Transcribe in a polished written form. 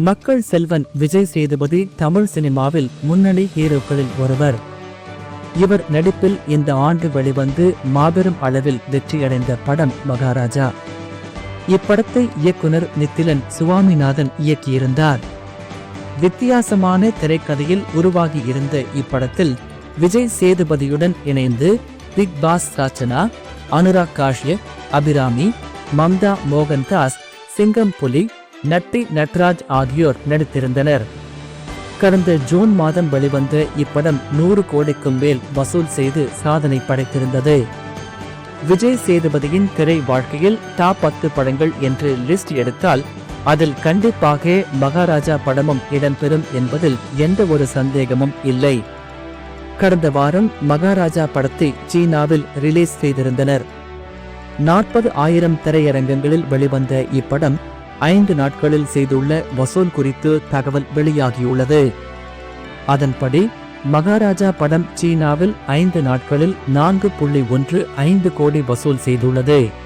மக்கள் செல்வன் விஜய் சேதுபதி தமிழ் சினிமாவில் முன்னணி ஹீரோக்களில் ஒருவர். இவர் நடிப்பில் இந்த ஆண்டு வெளிவந்து மாபெரும் அளவில் வெற்றியடைந்த படம் மகாராஜா. இப்படத்தை இயக்குனர் நித்திலன் சுவாமிநாதன் இயக்கியிருந்தார். வித்தியாசமான திரைக்கதையில் உருவாகி இருந்த இப்படத்தில் விஜய் சேதுபதியுடன் இணைந்து பிக் பாஸ் ரச்சனா, அனுராக் காஷ்யப், அபிராமி, மம்தா மோகன்தாஸ், சிங்கம் புலி, நட்டி நட்ராஜ் ஆகியோர் நடித்திருந்தனர். கடந்த ஜூன் மாதம் வெளிவந்த இப்படம் 100 கோடிக்கும் மேல் வசூல் செய்து சாதனை படைத்திருந்தது. விஜய் சேதுபதியின் திரை வாழ்க்கையில் டாப் 10 படங்கள் என்று லிஸ்ட் எடுத்தால் அதில் கண்டிப்பாக மகாராஜா படமும் இடம்பெறும் என்பதில் எந்த ஒரு சந்தேகமும் இல்லை. கடந்த வாரம் மகாராஜா படத்தை சீனாவில் ரிலீஸ் செய்திருந்தனர். 40,000 திரையரங்கங்களில் வெளிவந்த இப்படம் 5 நாட்களில் செய்துள்ள வசூல் குறித்து தகவல் வெளியாகியுள்ளது. அதன்படி மகாராஜா படம் சீனாவில் 5 நாட்களில் 4.15 கோடி வசூல் செய்துள்ளது.